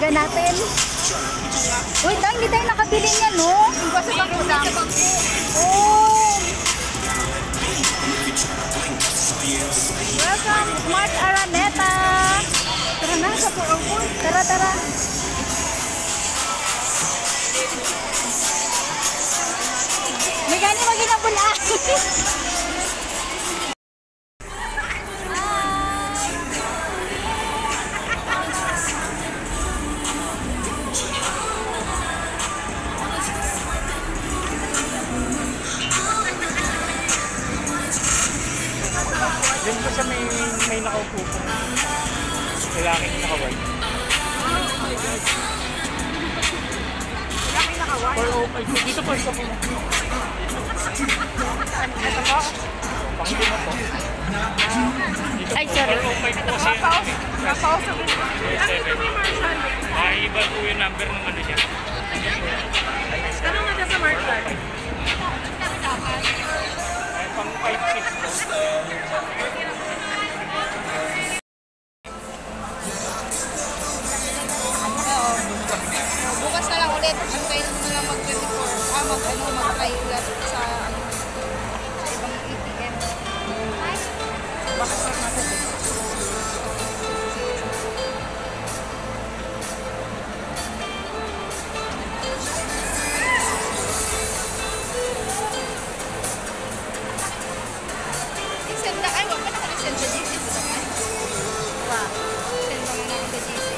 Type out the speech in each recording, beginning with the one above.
Balikan natin. Wait lang, hindi tayo nakabili niya, no? Sa bangko lang. Oh! Welcome, Smart Araneta! Tara na, sa Purple. Tara, tara. May gani maginabula. Diyan po siya may nakaupo po. Lalaking naka-white. Laki naka-white. 405. Dito po, ito po. Ito po. Pangili mo po. Ay, sorry. 405 po kasi. Napaos sa bin. Ito may Marshall. Iba po yung number ng ano niya. Ano nga na sa Marshall? Ay, pang 5'6 po. Bukas na lang ulit. Antayin mo na lang mag-24. Mag-try ulit sa ibang ATM. Bakit pa natin? I-send na. Ay, wag pa naka-send sa GC. Wow. Send mo na ako sa GC.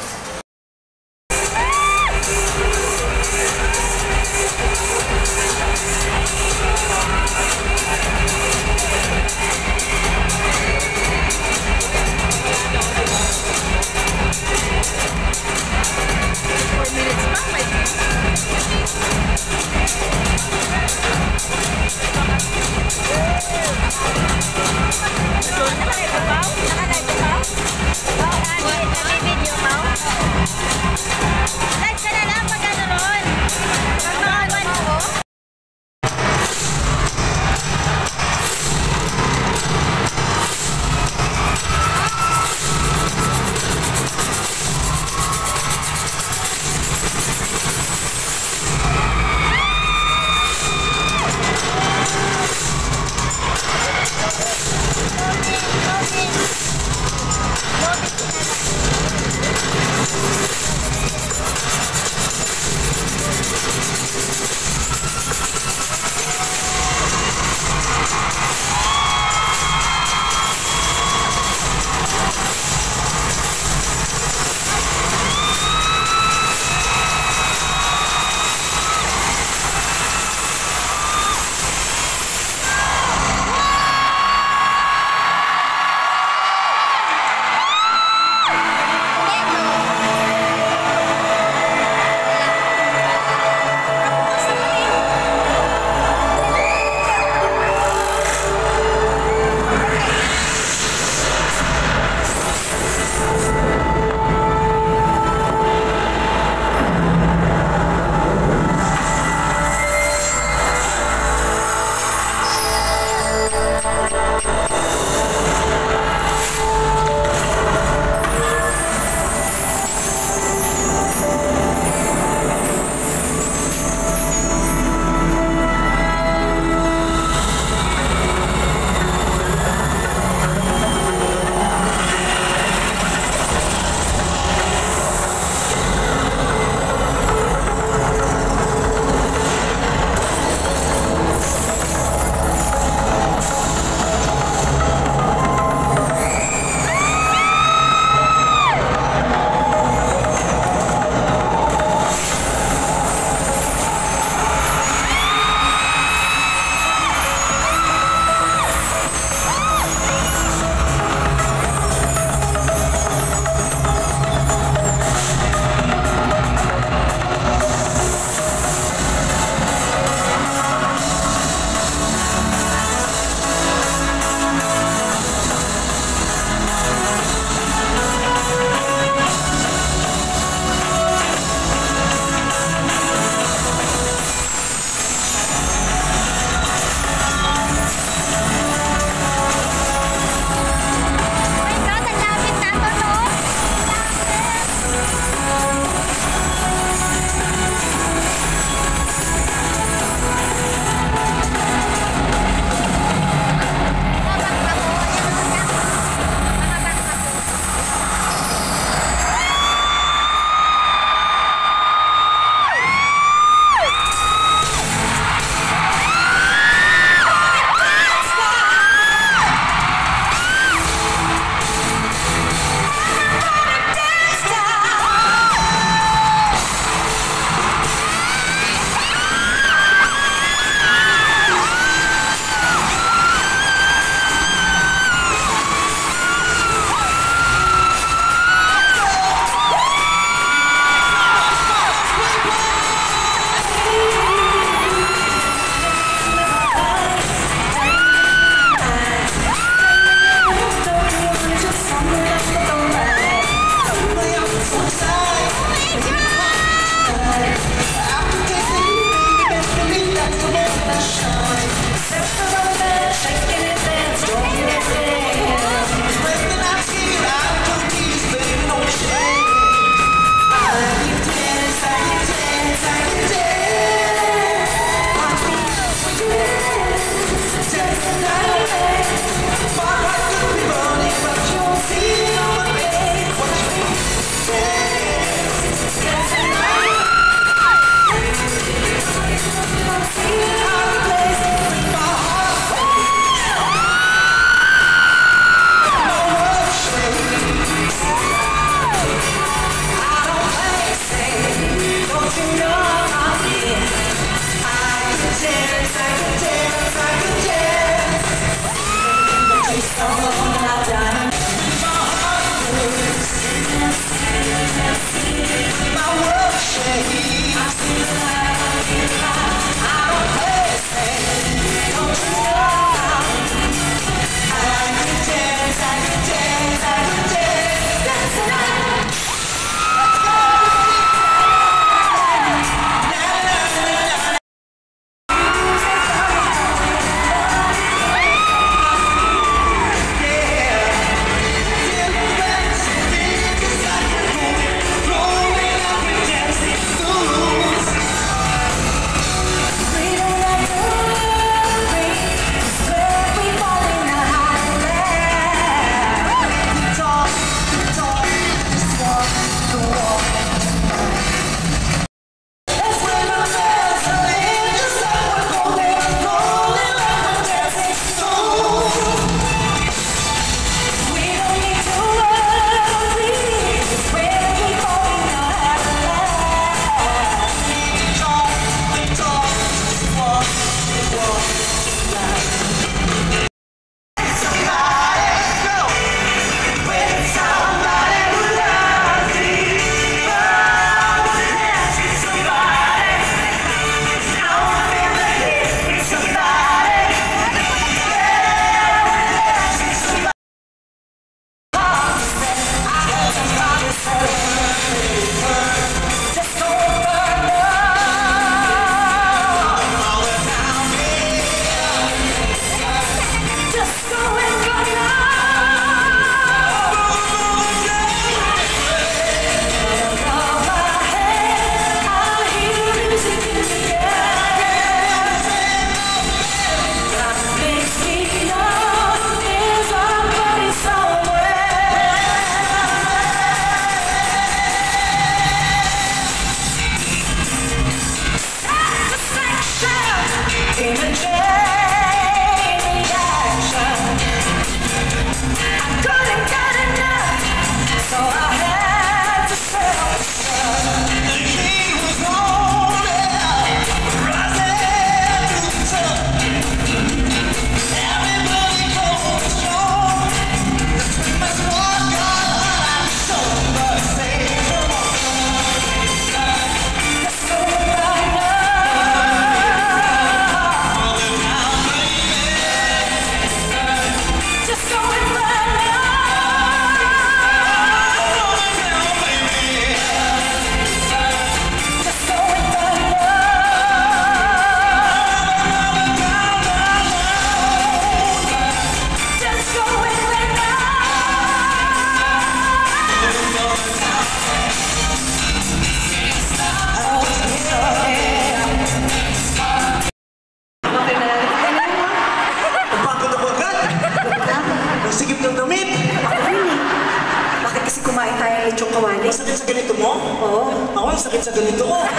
sa ganito. Ang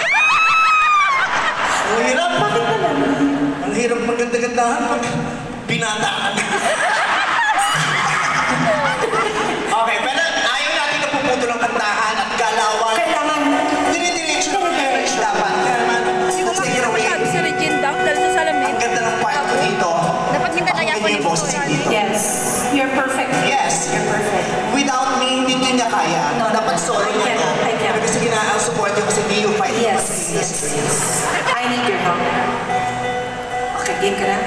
hirap. Bakit naman? Ang hirap maganda-gandahan pag binataan. Okay, pero ayaw natin na puputol ang kantahan at galawan. Kailangan. Dinidiretso ng marriage dapat. Kaya naman, Hindi ko let's take it away. masabi si Regine Dang dahil sa salamin. Ang ganda ng part ko dito. Dapat hindi kaya ko Pakinggan yung yung boses boses. dito. Yes. You're perfect. Yes. You're perfect. Without me, hindi niya kaya. No, Dapat solo I niya can, to. I can. Pero gusto ang support niyo kasi hindi yung fight niyo Yes, sa yes, industry. yes. I need your help. Okay, game ka na?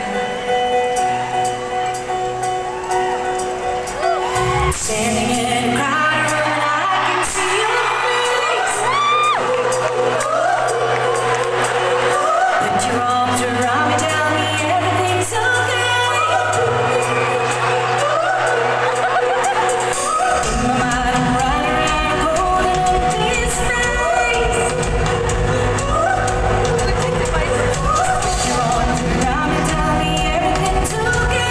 Standing in a crowded room and I can see your face. Put your arms around me, tell me everything's okay. In my mind, I'm running around a cold and empty space. Put your arms around me, tell me everything's okay.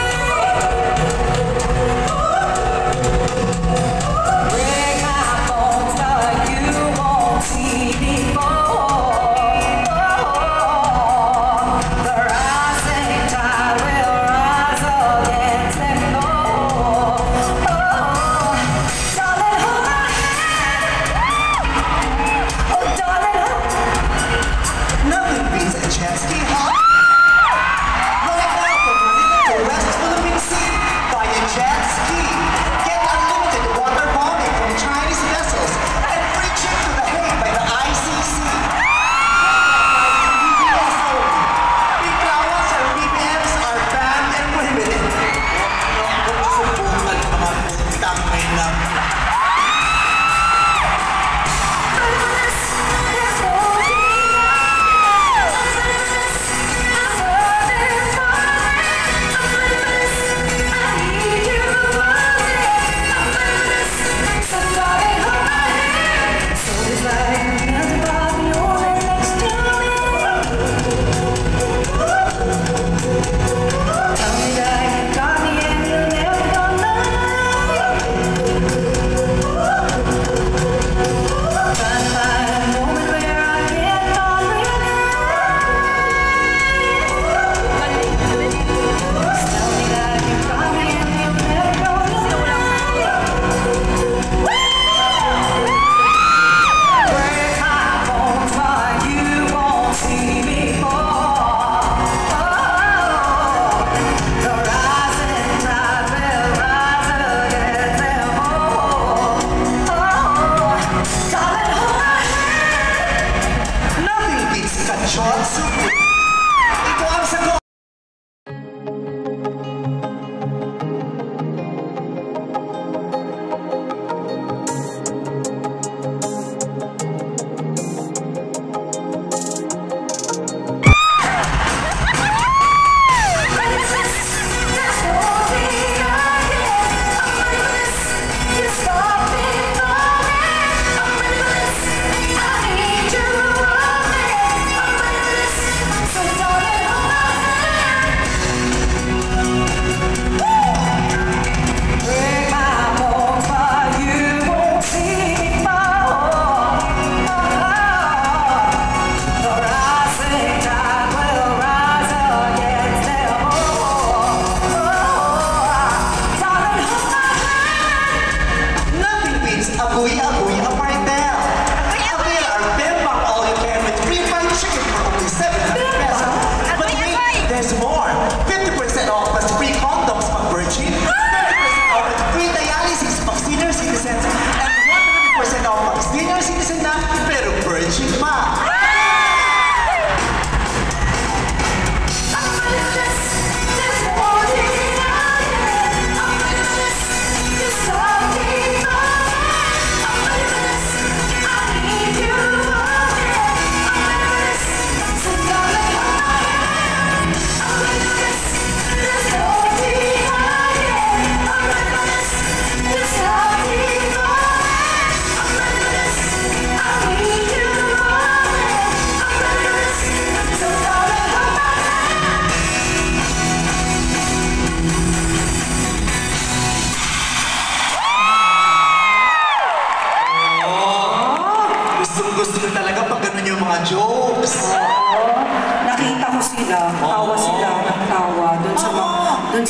sila, tawa sila ng tawa dun sa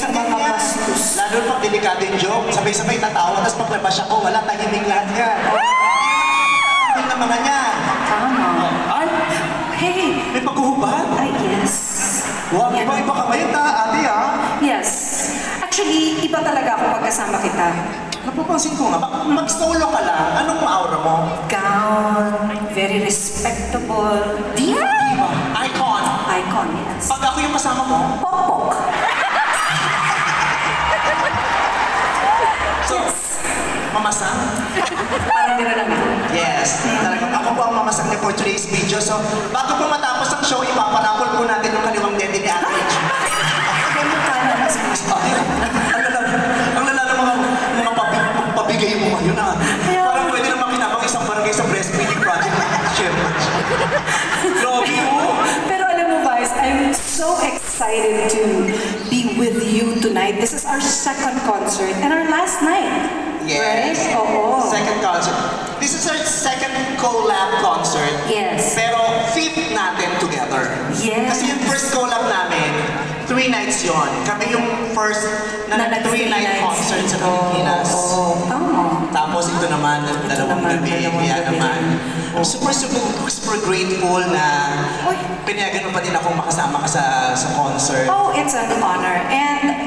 mga bastos. Lalo pag delikado yung joke, sabay-sabay tatawa, tapos paglabas ako, wala, tahimik lahat yan. Hindi na mga niyan. Tama. Ay! Hey! May paghuhubad? Ay, yes. Wow, iba-iba ka ngayon, ate, ha? Yes. Actually, iba talaga ako pagkasama kita. Napapansin ko nga, mag-solo ka lang, anong aura mo? Gown, very respectable. Diva. Diba? Icon. Icon, yes. Pag ako yung kasama mo, Pokpok. so, mamasang? Parang gano'n lang. Yes. Talagang ako po ang mamasang niya for today's video. So, bago po matapos ang show, ipaparapol po natin yung kaliwang dede ni Ate Rich. Ganun ka na mas Ate, ang lala ng mga pabigay mo ngayon, ha? Parang pwede na makinabang isang barangay sa breastfeeding project. Shit. Grabe mo. Pero alam mo, Vice, I'm so excited to be with you tonight. This is our second concert and our last night. Yes. Right? Oo. Second concert. This is our second collab concert. Yes. Pero fifth natin together. Yes. Kasi yung first collab namin, 3 nights yon. Kami yung first na nag-three 3-night nights. concert sa Pilipinas. Oo. Tama. Tapos ito naman, dalawang naman, gabi. dalawang Kaya gabi. naman, I'm super grateful na Uy. pinayagan mo pa din akong makasama ka sa concert. Oh, it's an honor. And,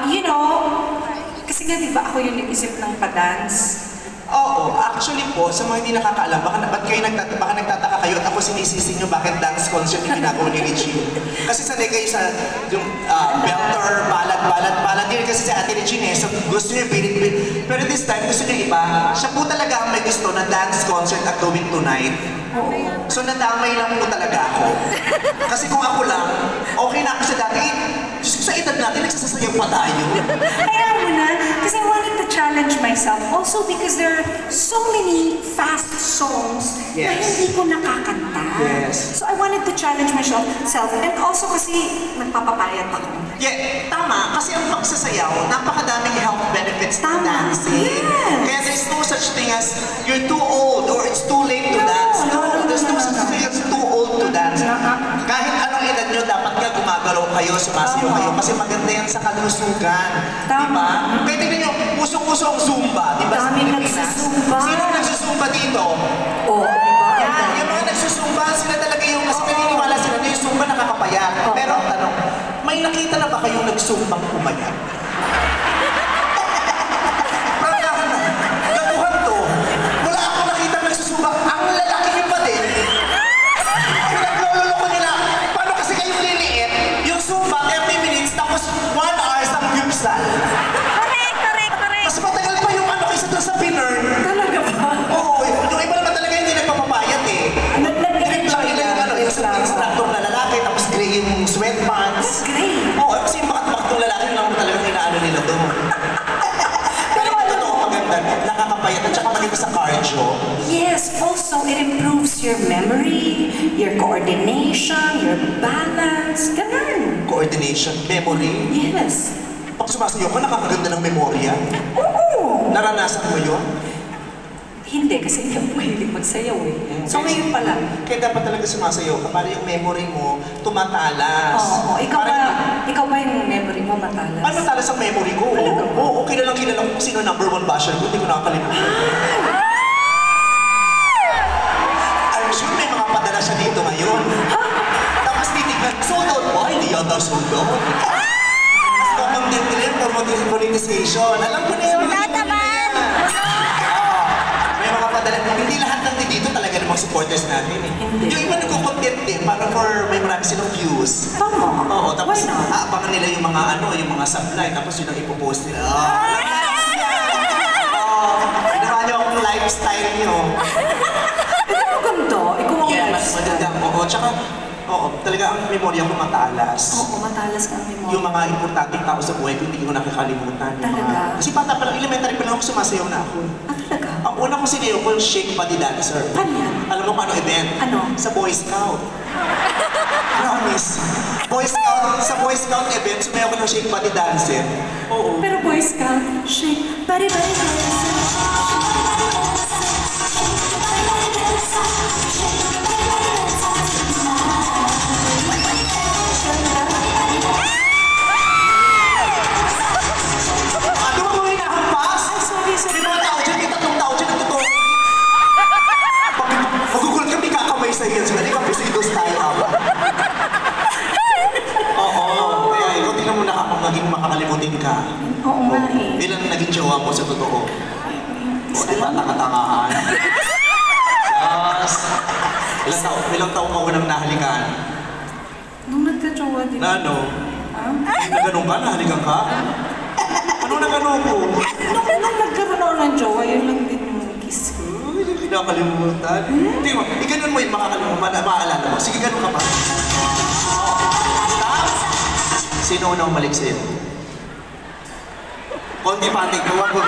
you know, kasi nga, di ba ako yung nag-isip ng pa-dance? Oo, actually po, sa mga hindi nakakaalam, baka nagtataka kayo at ako sinisisi nyo bakit dance concert yung ginagawa ni Richie. Kasi sanay kayo sa yung belter, balad din kasi si Ate Richie eh, so gusto niya bilit. Pero this time, gusto niya iba. Siya po talaga ang may gusto na dance concert at gawin tonight. So nadamay lang po talaga ako. Kasi kung ako lang, okay na ako sa dati. Diyos ko, sa edad natin, nagsasasayaw pa tayo. Kaya mo na, kasi I wanted to challenge myself. Also because there are so many fast songs na Yes. hindi ko nakakanta. Yes. So I wanted to challenge myself. And also kasi nagpapapayat ako. Yeah, tama. Kasi ang pagsasayaw, napakadaming health benefits ng Tama. dancing. Yes. Kaya there's no such thing as you're too old or it's too late to dance. No, there's no such thing as too old to dance. Kahit anong edad nyo, dapat nga gumagalaw kayo, sumasayaw kayo. Kasi maganda yan sa kalusugan. Tama. Diba? Kaya tingnan nyo, usong-usong Zumba. Diba sa Daming Pilipinas? nagsusumba. Sino nagsusumba dito? Oh, di ba? Yan, yung mga nagsusumba, sila talaga yung, kasi naniniwala sila na yung Zumba nakakapayat. Pero ang tanong, may nakita na ba kayong nagsumbang pumayat? Prangkahan na, gaguhan to. Wala akong nakita nagsusumba. Ang lalaki nyo pa din. Pinagloloko nila. Paano kasi kayong liliit? Yung Zumba, 30 minutes, tapos 1 hour sa gypsal. Mas matagal pa yung ano kaysa doon sa pinern. Talaga ba? Oo, yung iba naman talaga hindi nagpapapayat eh. Drip lang nila yung ano, yung instructor na lalaki, tapos gray yung sweatpants. Gray? Oo, kasi yung makatong lalaki lang talagang inaano nila doon. Pero ito totoo maganda, nakakapayat at saka maganda sa cardio. Yes, also it improves your memory, your coordination, your balance. Ganun. Coordination, memory. Yes. Pag sumasayaw ka, nakakaganda ng memorya. Oo. Naranasan mo yun? Hindi, kasi hindi ako mahilig magsayaw eh. So ngayon pa lang. Kaya dapat talaga sumasayaw ka para yung memory mo tumatalas. Oo, ikaw Parang- ba yung memory mo matalas? Ano matalas ang memory ko? Talaga ba? Oo, kilala ko kung sino number 1 basher ko, hindi ko nakakalimutan. I'm sure may mga padala siya dito ngayon. Tapos titignan, sold out ba? Hindi yata sold out. Tapos kukontent nila yung monetization. Alam ko na yun. May mga padala. Hindi lahat ng dito talaga namang supporters natin eh. Hindi. Yung iba nagko-content din para for may marami silang views. Tama. Oo, tapos Why not? aabangan nila yung mga yung mga supply, tapos yun ang ipopost nila. Ginawa niyo akong lifestyle niyo. Ito maganda. Ikaw ang Yes, maganda. Oo, tsaka, talaga ang memorya ko matalas. Oo, matalas ka ang memory. Yung mga importanteng tao sa buhay ko, hindi ko nakakalimutan. Yung Talaga? Kasi bata pa lang, elementary pa lang ako sumasayaw na ako. Talaga? Ang una ko sinayaw ko yung Shake Body Dancer. Ano yan? Alam mo kung ano event? Ano? Sa Boy Scout. Promise. Sa Boy Scout event, sumayaw ko ng Shake Body Dancer. Oo. Pero Boy Scout, shake, body, body, body. jowa mo sa totoo? O, di ba, tanga-tangaan? Yes. Ilang taong ka unang nahalikan? Nung nagka-jowa din. Na ano? Na ganun ka, nahalikan ka? Ano na ganun ko? Nung nagkaroon ako ng jowa, yun lang din yung kiss ko. Uy, hindi kinakalimutan. Hindi mo, ganun mo yung makakalimutan, maaalala mo. Sige, ganun ka pa. Stop! Sino unang umalik sa'yo? Konti pating, huwag mo.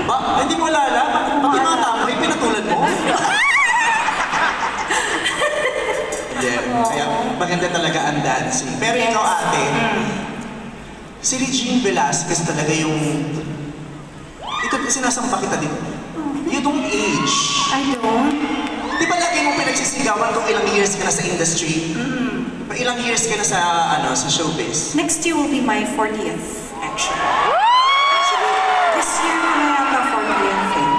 Ba? Hindi mo alala? Pag yung mga tao, yung pinatulan mo? Yeah. Kaya maganda talaga ang dancing. Pero ikaw ate, si Regine Velasquez talaga yung... Ito, sinasamba kita dito. You don't age. I don't. Di ba lagi mo pinagsisigawan kung ilang years ka na sa industry? Ilang years ka na sa, sa showbiz? Next year will be my 40th, actually. This year ko na yata 40th eh.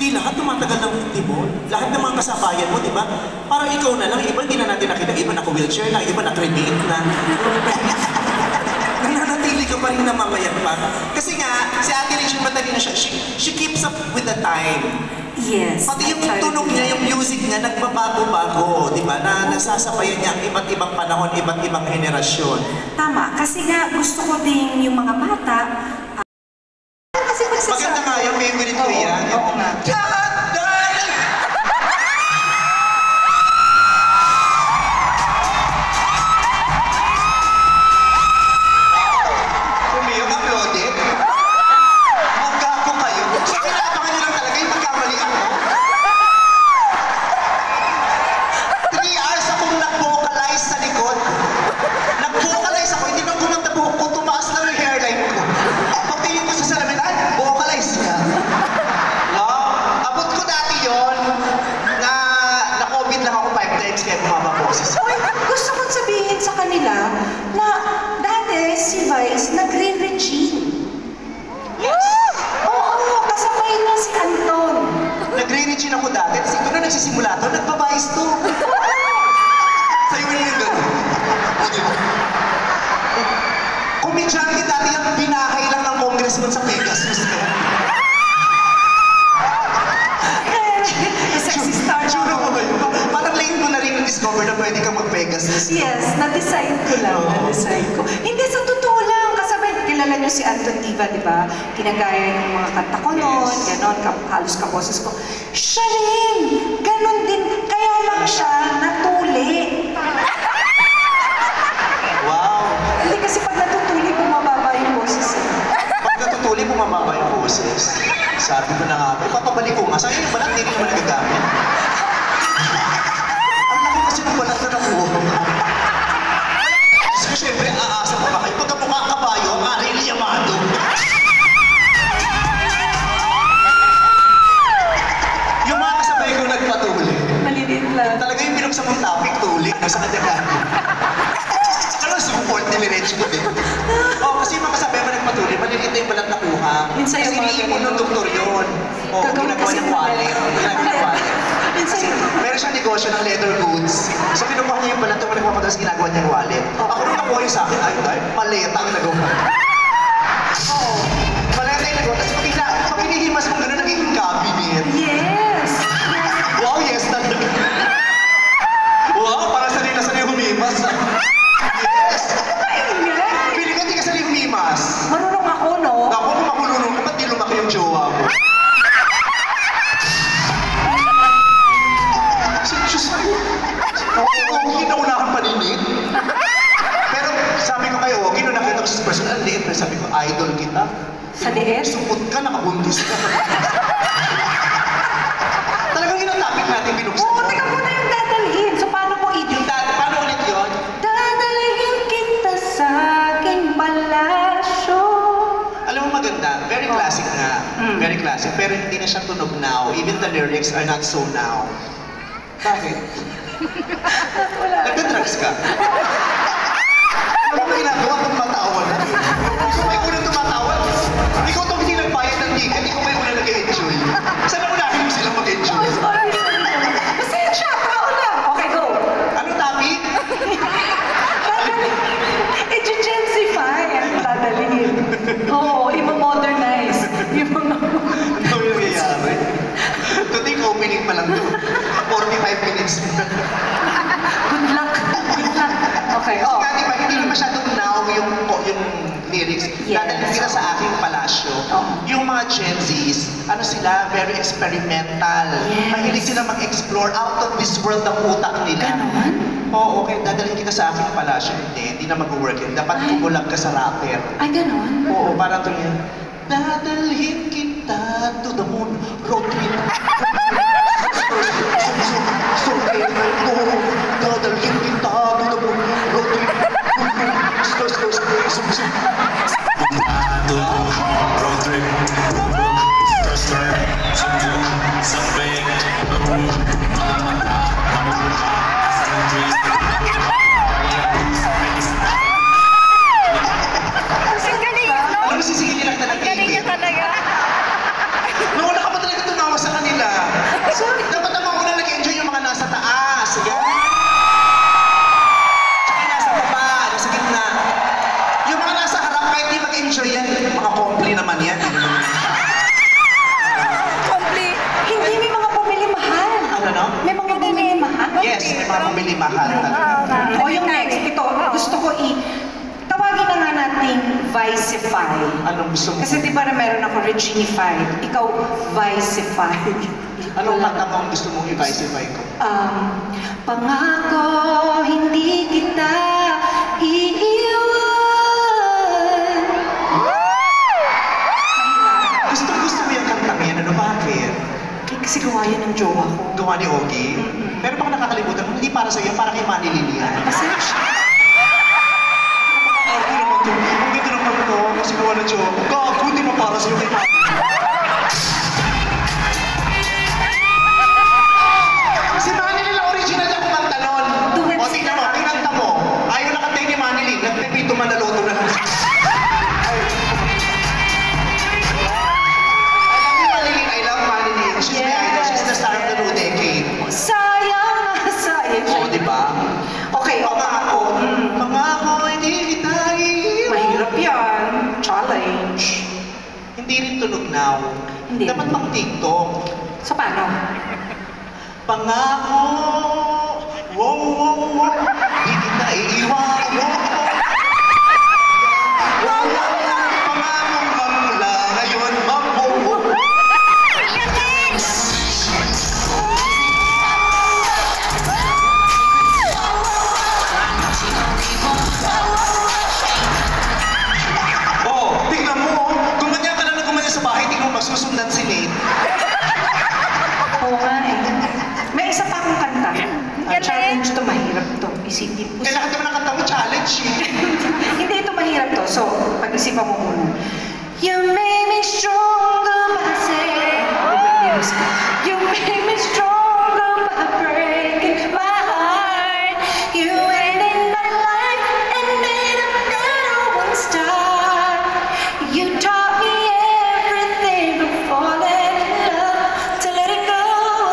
Di lahat tumatagal ng tibon. Lahat ng mga kasabayan mo, di ba? Parang ikaw na lang, iba hindi na natin nakita. Iba naka-wheelchair na, iba naka-rebate na. Nananatili ka pa rin na mamayat pa. Kasi nga, si Ate Regine matali na siya. She keeps up with the time. Yes. Pati yung tunog niya, yung music niya, nagbabago-bago, di ba? Na nasasabayan niya ang iba't ibang panahon, iba't ibang henerasyon. Tama. Kasi nga, gusto ko din yung mga bata. Kasi Maganda nga yung favorite ko yan. Oo nga. Umiyong uploaded. Magkako kayo. So, kinakabahan nyo lang talaga yung magkamali ako. 3 hours akong nag-vocalize sa likod. Nag-vocalize ako, hindi nang kumanta buhok ko, tumaas lang yung hairline ko. Pagtingin ko sa salamin, vocalize ka. Wow. Abot ko dati yon na na-COVID lang ako 5 times kaya bumaba boses. Uy, gusto kong sabihin sa kanila na dati si Vice nagre-Regine. Yes. Oo, kasabay niya si Anton. Nagre-regine ako dati, kasi ito na nagsisimula to, nagbabayis to. Sa'yo yun yung gano'n. O, diba? Kumidyante dati yung binahay lang ng congressman sa Pegasus. Sexy star Sure na ko ba yun? Parang late mo na rin na-discover na pwede kang mag-Pegasus. Yes, na-decide ko lang, na-decide ko. Hindi, sa totoo lang, kasabay, kilala niyo si Anton Diva, di ba? Kinagaya ng mga kanta ko noon, Yes. ganon, halos kaboses ko. Siya rin! Ganon din, kaya lang siya natuli. Wow! Hindi kasi pag natutuli, bumababa yung boses. Pag natutuli, bumababa yung boses. Sabi ko na nga, ipapabalik ko nga. Sayang yung balat, hindi naman nagagamit. Ang laki kasi ng balat na nakuha ko. So, syempre, aasa pa ba kayo? Pagka mukha kabayo, Ariel Yamado. Yung mga kasabay ko nagpatuli. Maliliit lang. Talaga yung binuksan mong topic, tuli. Nasa kadagan. Ano, support ni Lirench ko din. Oh, kasi yung mga kasabay mo nagpatuli, maliliit na yung balat nakuha. Minsan Kasi yung mga iniipon ng doktor yun. Oh, Gagawin ginagawa kasi niyang ng wallet. Ginagawa niyang wallet. Minsan Kasi meron siyang negosyo ng leather goods. So kinukuha niya yung balat ng nagpapadalas ginagawa niyang wallet. Ako nung nakuha yung sa akin, ay, paleta ang nagawa. Oo. Paleta yung nagawa. Tapos pag hinihimas mo gano'n, nagiging cabinet. Yes! Wow, yes talaga. Wow, para sanay na sanay humimas. Yes! Ayan! Pili ka, di ka sanay humimas. Marunong ako, no? Ako, kung makulunong ka, ba't di lumaki yung jowa mo? Diyos ko. Ogie na unahan paninit. Pero sabi ko kayo, Ogie, nung nakita ko sa personal liit, pero sabi ko, idol kita. Sa liit? Supot ka, nakabuntis ka. Talagang yun ang topic natin binuksan. Oo, teka muna yung dadalhin. So, paano mo Yung dati, paano ulit yun? dadalhin kita sa aking palasyo. Alam mo maganda, very classic nga. Very classic, pero hindi na siya tunog now. Even the lyrics are not so now. Bakit? Wala. Nagka-drugs ka? Ano ba ginagawa kung matawa na? Ikaw ba yung unang tumatawa? Ikaw itong hindi nagbayad ng ticket, ikaw ba yung unang nag-enjoy? Sana unahin mo silang mag-enjoy? Oh, sorry. Pasensya, tao lang. Okay, go. Ano topic? I-gensify. friends. Good luck. Good luck. Okay, Kasi oh. nga, di ba, hindi na masyadong now yung lyrics. Yes. Dadalhin sila sa aking palasyo. Oh. Yung mga Gen Zs, ano sila, very experimental. Yes. Mahilig sila mag-explore out of this world ang utak nila. Ganon? Oo, okay, dadalhin kita sa aking palasyo. Hindi na mag-work yun. Dapat Ay. kumulag ka sa rapper. Ay, ganon? Oo, parang ito yan. Dadalhin kita to the moon, road trip. Dadalhin kita to the moon, road trip. Road trip. Something. Ang galing, no? Alam mo, sisigilin lang talaga. Ang galing niya talaga. Nauna ka pa talaga tumawa sa kanila. Sorry. Dapat naman una nag-enjoy yung mga nasa taas. Sige. Tsaka yung nasa baba, nasa gitna. Yung mga nasa harap, kahit di mag-enjoy yan, mga kompli naman yan. Complete. Hindi, may mga pumili mahal. Ano, no? May mga pumili mahal. Yes, may mga pumili mahal talaga. O yung next, ito, gusto ko tawagin na nga nating Vicify. Anong gusto mo? Kasi di ba na meron ako Reginified, ikaw Vicify. Anong kanta mo ang gusto mong i-vicify ko? Pangako, hindi kita iiwan. Gusto mo yung kantang yan. Ano, bakit? Kasi gawa yan ng jowa ko. Gawa ni Ogie? Pero baka nakakalimutan mo, hindi para sa'yo, para kay Manny Lilian. Pasensya. Arte naman to. Ang ganda naman to. Kasi gawa ng jowa ko. Gago, hindi mo para sa'yo kay Manny. Si Manny Lilian, original niya kumanta nun. O, tingnan mo, kinanta mo. Ayaw nakatay ni Manny Lilian. Nagpipito manaloto na lang. I love Manny Lilian. She's my idol. She's the star of the new decade. Sayang na sayang. Oo, di ba? Okay, Pangako, pangako, hindi kita iiwan. mahirap yan. Challenge. Hindi rin tunog now. Hindi. Dapat pang TikTok. So, paano? Pangako, wow, wow, wow, hindi kita iiwan. Wow, wow, wow, pangako, magmula ngayon, wow, wow, wow. Oh, tingnan mo, gumanyan ka na gumanyan sa bahay, tingnan mo magsusundan si Nate. Oo nga eh. May isa pa akong kanta. Challenge to, mahirap to. Isipin mo. Kailangan naman ang kanta mo, challenge eh. Hindi ito mahirap to. So, pag-isipan mo muna. You made me stronger by saying, you made me stronger by breaking my heart. You ended my life and made a better one start. You taught me everything but falling in love to let it go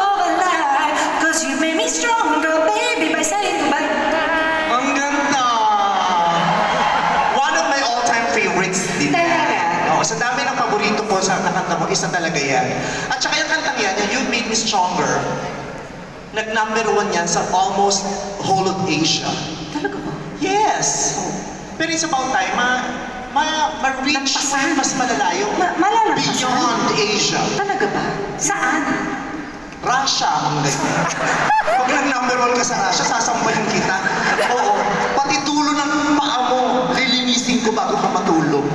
of a lie. 'Cause you made me stronger, baby, by saying goodbye. Ang ganda! One of my all-time favorites din. Talaga? Oo, sa dami ng paborito ko sa nakanta mo, isa talaga yan. At saka yung kantang yan, yung You Made Me Stronger, nag-number 1 yan sa almost whole of Asia. Talaga ba? Yes! Pero it's about time, ma-reach mo yung mas malalayo. Malalampasan? Beyond Asia. Talaga ba? Saan? Russia, ang ganyan. Pag nag-number 1 ka sa Russia, sasampahin kita. Oo, pati tulo ng paa mo, lilinisin ko bago ka matulog.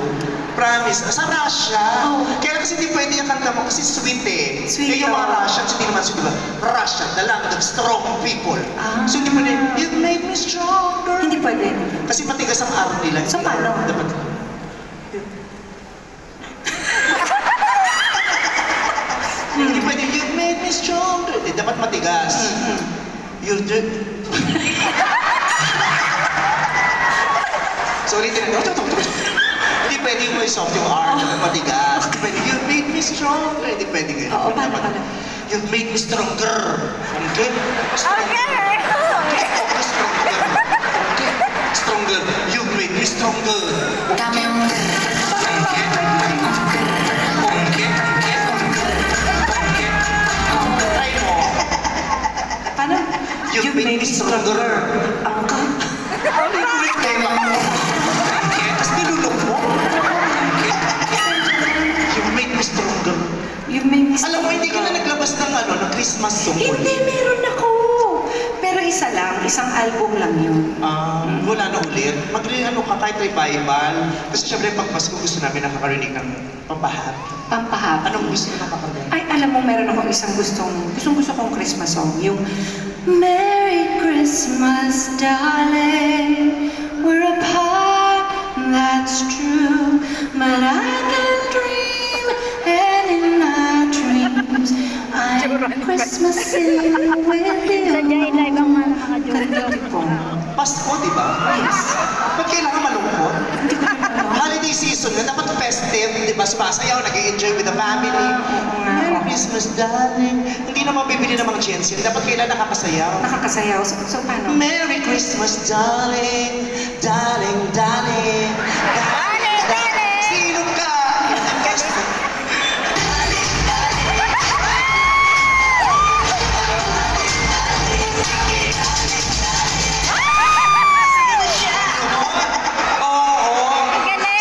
Promise. Sa Russia. Oh. Kaya kasi hindi pwede yung kanta mo kasi sweet eh. Sweet, Kaya yung mga oh. Russians, hindi naman sweet, diba? Russia, the land of strong people. Ah. So hindi pwede, you made me stronger. Hindi pwede. Kasi matigas ang araw nila. So, paano? Dapat, hindi pwede, you made me stronger. Dapat matigas. You're the... So ulitin na. Hindi pwede yung may soft yung R. Dapat matigas. Hindi pwede, you made me stronger. Hindi pwede ganyan. Oo, paano Dapat, pala? you made me stronger. Okay? Stronger. Okay, stronger. Okay, stronger. You made me stronger. Okay. Try mo. Paano? You made me stronger. Ang ka. Ano yung ulit tema? Tapos nilulok mo. You made me stronger. You made me Alam mo, hindi ka na naglabas ng ng Christmas song. Hindi, meron ako. Pero isa lang, isang album lang yun. Wala na ulit. Ka kahit revival. Kasi syempre pag Pasko gusto namin nakakarinig ng pampahat. Pampahat. Anong gusto mo nakakarinig? Ay, alam mo, meron akong isang gusto kong Christmas song. Yung Merry Christmas, darling. We're apart, that's true. But I can dream, and in my dreams, I'm Christmasing with you. Sadyain live ang mga joke-joke. Ganito ko. Pasko, di ba? Yes. Ba't kailangan malungkot? Hindi ko alam. Holiday season na dapat festive, di ba? Sumasayaw, nag-enjoy with the family. Merry Christmas, darling. Hindi na mabibili ng mga chance yan. Dapat kailangan nakapasayaw. Nakakasayaw. So paano? Merry Christmas, darling. Darling, darling. Darling, darling. Sino ka? Guess mo.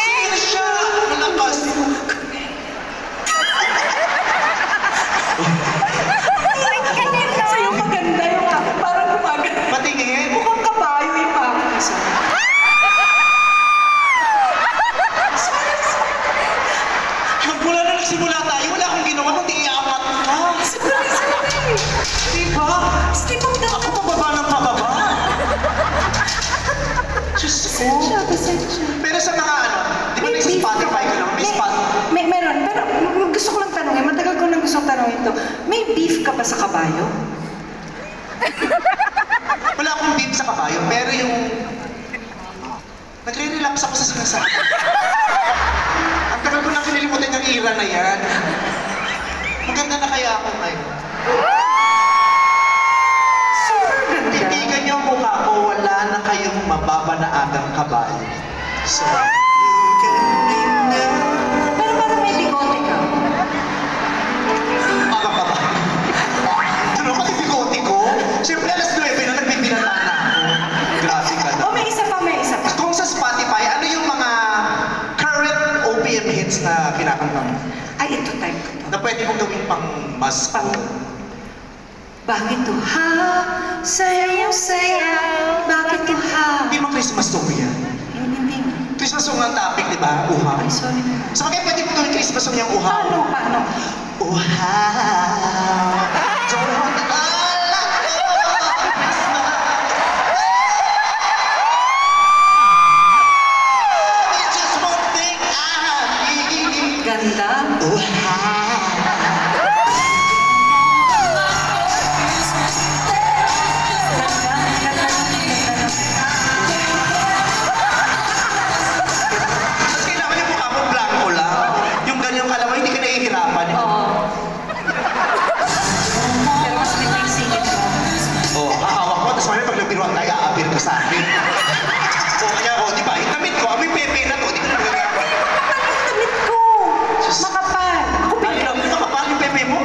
Sino siya? Malakas. Sa'yo maganda yung ako. Parang gumaganda. Patingin. Mukhang kabayo yung ako. Isa. Mula na nagsimula tayo, wala akong ginawa kundi iaangat ka. Sorry. Diba? Stipog na Ako pababa ng pababa. Diyos ko. Pasensya. Pero sa mga di ba nasa Spotify ka naman? May spot. Meron. Pero gusto ko lang tanongin. Matagal ko nang gusto tanongin ito. May beef ka ba sa kabayo? Wala akong beef sa kabayo, pero yung... Nagre-relapse ako sa sinasabi. Ang tagal ko nang kinilimutan yung era na yan. Maganda na kaya ako ngayon. Super ganda. Titigan niyo ang mukha ko, wala na kayong mababa na agang kabayo. So, Pero parang may bigote ka. agang kabayo. Ano pati bigote ko? Siyempre alas 9 na nagbibinata na ako. Grabe ka na. Oh, may isa pa. Kung sa Spotify, ano yung mga current OPM hits na kinakanta mo? Ay, ito type ko to. Na pwede mong gawin pang mas Bakit to ha? Sayaw. Bakit to ha? Hindi mo Christmas song yan. Hindi. Christmas song ang topic, di ba? Uha. Ay, sorry naman. So kaya pwede mong gawin Christmas song yung uha. Paano? Uha. Don't allow Christmas. It's just one thing I need. Ganda. Uha. Mas kailangan yung mukha mo blanco lang. Yung ganyang kalaman, hindi ka nahihirapan. Oo. Pero mas may singit mo. Oh, hahawak mo, tapos mamaya pag nagbiruan tayo, aapir ka sa akin. So, kaya ako, di ba, itamit ko, may pepe na to, di ko na nagagawa. Damit ko. Makapal. Ako Ay, hindi ka kapal yung pepe mo.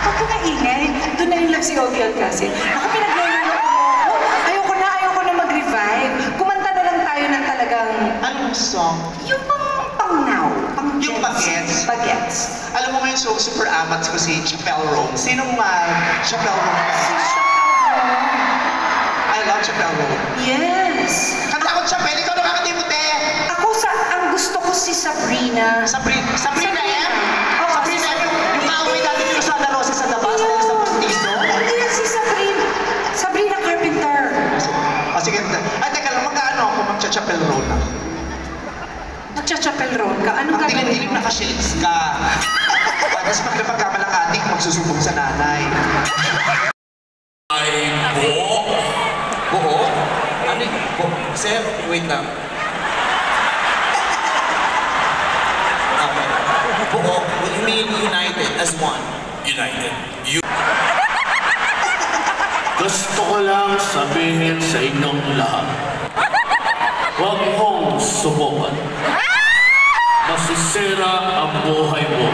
Huwag ko naingay. Doon na yung love si Ogie Alcacid. Ako pinaglalaman ko. Ayoko na mag-revive. Kumanta na lang tayo ng talagang... Anong song? Yung pang-now. Yung bagets? Bagets. Alam mo ngayon, so super amats ko si Chappelle Roan. Sinong Chappelle Roan? I love Chappelle Roan. Yes. Kanta ko Chappelle, ikaw nakakatimuti. Ang gusto ko si Sabrina. Sabrina M? Oo, Sabrina M, yung kaaway dati dito sa Ana Rosa sa labas, sa Puntiso. Hindi yan si Sabrina. Sabrina Carpenter. Sige. Ay, teka lang, magkaano ako mag-Chappelle Roan ako? Nagcha-chapel road ka. Anong Ang gagawin dilim-dilim mo? naka-shades ka. Tapos pag napagkama ng adik, magsusumbong sa nanay. Ay, buo. Buo? Ano yung buo? Sir, wait lang. Okay. Buo, what you mean united as one? United. Gusto ko lang sabihin sa inyong lahat. Huwag mong subukan. masisira ang buhay mo.